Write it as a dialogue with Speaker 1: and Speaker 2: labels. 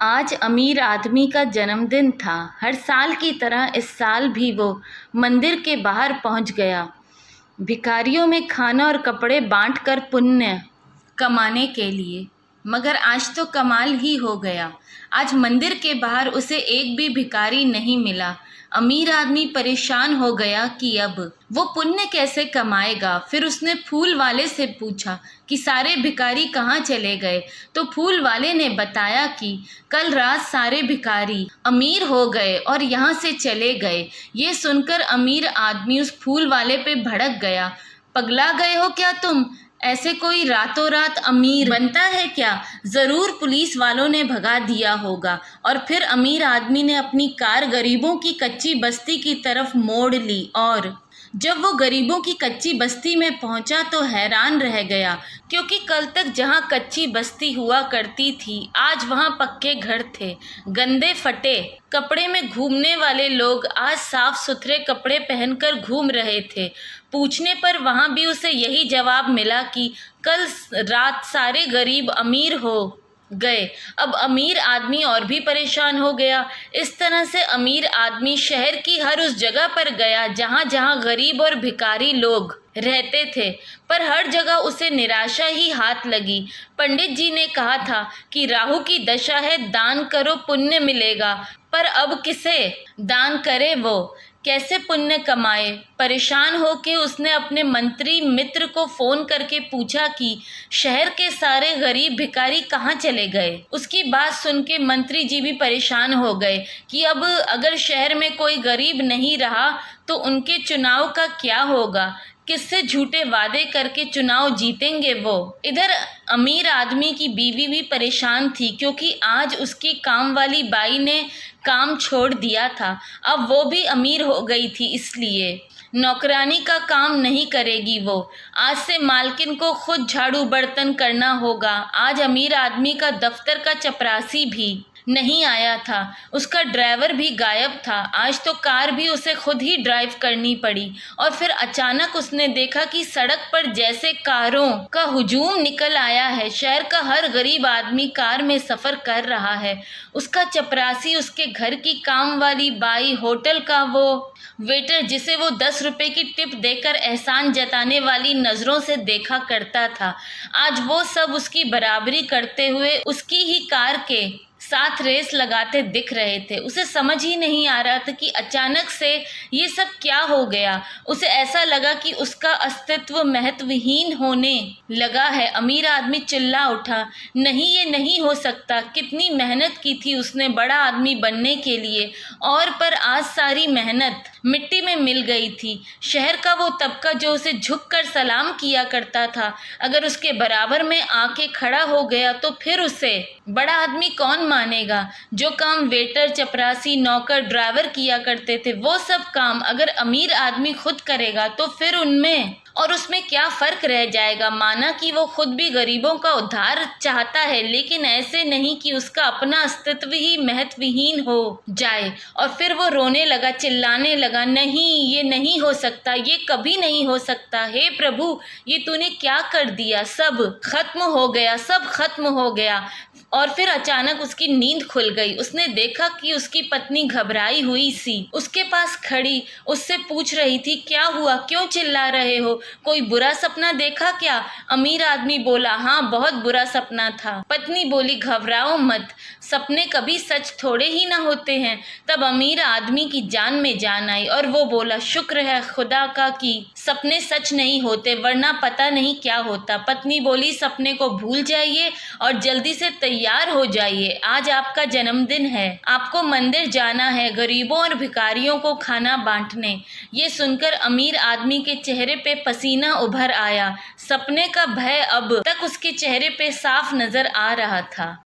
Speaker 1: आज अमीर आदमी का जन्मदिन था। हर साल की तरह इस साल भी वो मंदिर के बाहर पहुंच गया, भिखारियों में खाना और कपड़े बांटकर पुण्य कमाने के लिए। मगर आज तो कमाल ही हो गया। आज मंदिर के बाहर उसे एक भी भिखारी नहीं मिला। अमीर आदमी परेशान हो गया कि अब वो पुण्य कैसे कमाएगा। फिर उसने फूल वाले से पूछा कि सारे भिखारी कहाँ चले गए। तो फूल वाले ने बताया कि कल रात सारे भिखारी अमीर हो गए और यहाँ से चले गए। ये सुनकर अमीर आदमी उस फूल वाले पे भड़क गया। पगला गए हो क्या तुम? ऐसे कोई रातों रात अमीर बनता है क्या? ज़रूर पुलिस वालों ने भगा दिया होगा। और फिर अमीर आदमी ने अपनी कार गरीबों की कच्ची बस्ती की तरफ मोड़ ली और जब वो गरीबों की कच्ची बस्ती में पहुंचा तो हैरान रह गया, क्योंकि कल तक जहां कच्ची बस्ती हुआ करती थी आज वहां पक्के घर थे। गंदे फटे कपड़े में घूमने वाले लोग आज साफ सुथरे कपड़े पहनकर घूम रहे थे। पूछने पर वहां भी उसे यही जवाब मिला कि कल रात सारे गरीब अमीर हो गए। अब अमीर आदमी और भी परेशान हो गया। इस तरह से अमीर आदमी शहर की हर उस जगह पर गया जहाँ जहाँ गरीब और भिखारी लोग रहते थे, पर हर जगह उसे निराशा ही हाथ लगी। पंडित जी ने कहा था कि राहु की दशा है, दान करो पुण्य मिलेगा, पर अब किसे दान करे, वो कैसे पुण्य कमाए? परेशान होकर उसने अपने मंत्री मित्र को फोन करके पूछा कि शहर के सारे गरीब भिखारी कहाँ चले गए। उसकी बात सुन के मंत्री जी भी परेशान हो गए कि अब अगर शहर में कोई गरीब नहीं रहा तो उनके चुनाव का क्या होगा, किससे झूठे वादे करके चुनाव जीतेंगे वो। इधर अमीर आदमी की बीवी भी परेशान थी, क्योंकि आज उसकी काम वाली बाई ने काम छोड़ दिया था। अब वो भी अमीर हो गई थी, इसलिए नौकरानी का काम नहीं करेगी वो। आज से मालकिन को खुद झाड़ू बर्तन करना होगा। आज अमीर आदमी का दफ्तर का चपरासी भी नहीं आया था, उसका ड्राइवर भी गायब था। आज तो कार भी उसे खुद ही ड्राइव करनी पड़ी। और फिर अचानक उसने देखा कि सड़क पर जैसे कारों का हुजूम निकल आया है। शहर का हर गरीब आदमी कार में सफर कर रहा है। उसका चपरासी, उसके घर की काम वाली बाई, होटल का वो वेटर जिसे वो 10 रुपए की टिप देकर एहसान जताने वाली नजरों से देखा करता था, आज वो सब उसकी बराबरी करते हुए उसकी ही कार के साथ रेस लगाते दिख रहे थे। उसे समझ ही नहीं आ रहा था कि अचानक से ये सब क्या हो गया। उसे ऐसा लगा कि उसका अस्तित्व महत्वहीन होने लगा है। अमीर आदमी चिल्ला उठा, नहीं, ये नहीं हो सकता। कितनी मेहनत की थी उसने बड़ा आदमी बनने के लिए, और पर आज सारी मेहनत मिट्टी में मिल गई थी। शहर का वो तबका जो उसे झुककर सलाम किया करता था, अगर उसके बराबर में आके खड़ा हो गया तो फिर उसे बड़ा आदमी कौन मानेगा। जो काम वेटर, चपरासी, नौकर, ड्राइवर किया करते थे, वो सब काम अगर अमीर आदमी खुद करेगा तो फिर उनमें और उसमें क्या फर्क रह जाएगा। माना कि वो खुद भी गरीबों का उद्धार चाहता है, लेकिन ऐसे नहीं कि उसका अपना अस्तित्व ही महत्वहीन हो जाए। और फिर वो रोने लगा, चिल्लाने लगा, नहीं, ये नहीं हो सकता, ये कभी नहीं हो सकता। हे प्रभु, ये तूने क्या कर दिया? सब खत्म हो गया, सब खत्म हो गया। और फिर अचानक उसकी नींद खुल गई। उसने देखा कि उसकी पत्नी घबराई हुई सी उसके पास खड़ी उससे पूछ रही थी, क्या हुआ, क्यों चिल्ला रहे हो, कोई बुरा सपना देखा क्या? अमीर आदमी बोला, हाँ, बहुत बुरा सपना था। पत्नी बोली, घबराओ मत, सपने कभी सच थोड़े ही ना होते हैं। तब अमीर आदमी की जान में जान आई और वो बोला, शुक्र है खुदा का कि सपने सच नहीं होते, वरना पता नहीं क्या होता। पत्नी बोली, सपने को भूल जाइए और जल्दी से तैयार हो जाइए, आज आपका जन्मदिन है, आपको मंदिर जाना है गरीबों और भिखारियों को खाना बांटने। ये सुनकर अमीर आदमी के चेहरे पे पसीना उभर आया। सपने का भय अब तक उसके चेहरे पे साफ नजर आ रहा था।